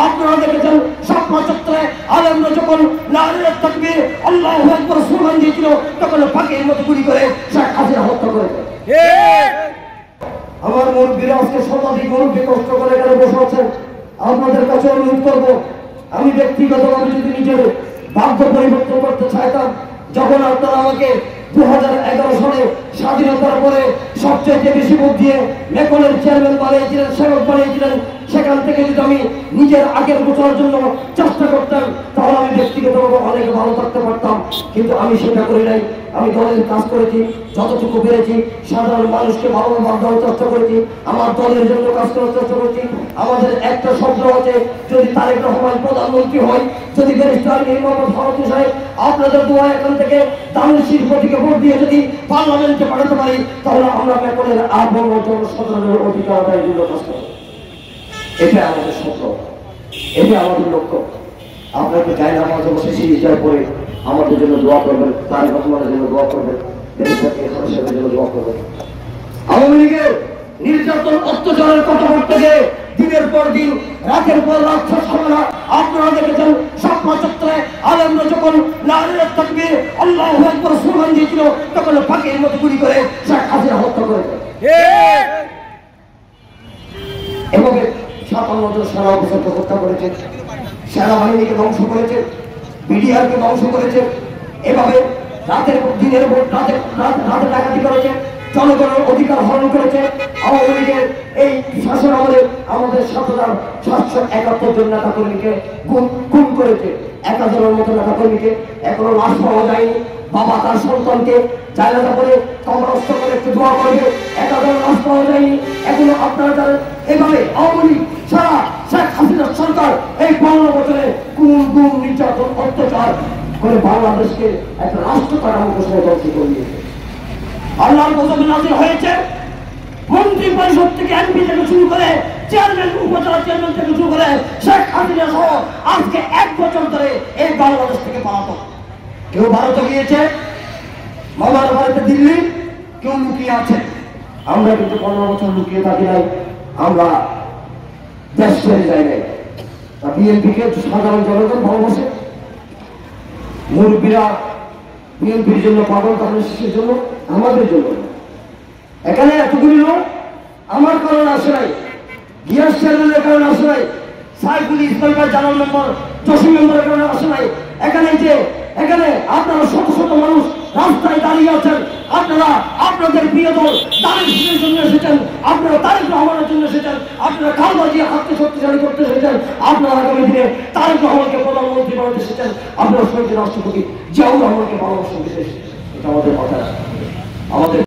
আপনারা দেখেছেন শাপলা চত্বরে আলেমরা যখন নারে তাকবীর আল্লাহু আকবার স্লোগান দিয়েছিল তখন ফাঁকের মতো গুলি করে শেখ হাসিনা হত্যা করেছে। আমার মুরব্বীরা আজকে শতাধিক মুরব্বী কষ্ট করে এখানে বসে আছেন। আপনাদের কাছে অনুরোধ করবো, আমি ব্যক্তিগতভাবে যদি নিজের ভাগ্য পরিবর্তন করতে চাইতাম, যখন আপনারা আমাকে 2011 সালে স্বাধীনতার পরে সবচেয়ে বেশি ভোট দিয়ে মেকনের চেয়ারম্যান বানিয়েছিলেন, সেবক বানিয়েছিলেন, সেখান থেকে যদি আমি নিজের আগের গোছানোর জন্য চেষ্টা করতাম তাহলে আমি ব্যক্তিগতভাবে অনেক ভালো থাকতে পারতাম, কিন্তু আমি সেটা করি নাই। আমি দলের কাজ করেছি, যতটুকু পেরেছি সাধারণ মানুষকে ভালোভাবে দেওয়ার চেষ্টা করেছি, আমার দলের জন্য কাজ করার চেষ্টা করেছি। আমাদের একটা শব্দ আছে, যদি তারেক রহমান প্রধানমন্ত্রী হয়, যদি ব্যারিস্টার মীর মোহাম্মদ ফারুকী সাহেব আপনাদের দোয়া এখান থেকে দানের শিল্পটিকে ভোট দিয়ে যদি পার্লামেন্টে পাঠাতে পারি তাহলে আমরা মেকনের আবহাওয়া জনসাধারণের অধিকার আদায়ের জন্য কাজ করব। এটা আমাদের স্বপ্ন, এটা আমাদের লক্ষ্য। আপনাকে চাই না আমাদের বসে সিরিজটার পরে আমাদের জন্য দোয়া করবেন, তারেক রহমানের জন্য দোয়া করবেন, ব্যারিস্টার সাহেবের জন্য দোয়া করবেন। আওয়ামী লীগের নির্যাতন অত্যাচারের কথাবার্তাকে দিনের পর দিন রাতের পর রাত সকালে আপনারা দেখেছেন শাপলা চত্বরে আলেমরা যখন নারে তাকবীর আল্লাহু আকবার স্লোগান দিয়েছিল তখন ফাঁকের মতো গুলি করে শেখ হাসিনা হত্যা করেছে। এভাবে 57 জন সেনা অফিসারকে হত্যা করেছে, সেনাবাহিনীকে ধ্বংস করেছে, বিডিআরকে ধ্বংস করেছে, এভাবে রাতের দিনের ভোট রাতে ডাকাতি করেছে, জনগণের অধিকার হরণ করেছে। আওয়ামী লীগের এই শাসন আমলে আমাদের 7,771 জন নেতা কর্মীকে খুন করেছে, 1000-এর মতো নেতা কর্মীকে এখনো লাশ পাওয়া যায়নি। বাবা তার সন্তানকে জায়গা করে কবরস্থ করে একটু দোয়া করবে, 1000 লাশ পাওয়া যায়নি এখনো। আপনারা জানেন এভাবে আওয়ামী লীগ সারা শেখ হাসিনার সরকার এই 15 বছরে গুম নির্যাতন অত্যাচার করে বাংলাদেশকে একটা রাষ্ট্র কাঠামো ঘোষণা ধ্বংস করে দিয়েছে। আল্লাহর গজব নাযিল হয়েছে মন্ত্রী পরিষদ থেকে এমপি থেকে শুরু করে চেয়ারম্যান উপজেলা চেয়ারম্যান থেকে শুরু করে শেখ হাসিনা সহ আজকে 1 বছর ধরে এই বাংলাদেশ থেকে পালাতক। কেউ ভারতে গিয়েছে, মামার বাড়িতে দিল্লি, কেউ লুকিয়ে আছে। আমরা কিন্তু 15 বছর লুকিয়ে থাকি নাই, আমরা দেশ ছেড়ে যাই নাই। বিএনপিকে সাধারণ জনগণ ভালোবাসে, মুরব্বীরা বিএনপির জন্য পাগল, তাদের শিশুর জন্য, আমাদের জন্য। এখানে এতগুলি লোক আমার কারণে আসে নাই, গিয়াস চেয়ারম্যানের কারণে আসে নাই, সাইফুল ইসলামের জানার নম্বর 80 নম্বরের কারণে আসে নাই। এখানে আপনারা শত শত মানুষ রাস্তায় দাঁড়িয়ে আছেন, আপনারা আপনাদের প্রিয় দল তারেক রহমানের জন্য এসেছেন, আপনারা তারেক রহমানের জন্য এসেছেন, আপনারা খালেদা জিয়া হাতকে শক্তিশালী করতে এসেছেন, আপনারা আগামী দিনে তারেক রহমানকে প্রধানমন্ত্রী বানাতে এসেছেন, আপনারা শহীদ রাষ্ট্রপতি জিয়াউর রহমানকে ভালোবাসা দিতে এসেছেন। এটা আমাদের কথা, আমাদের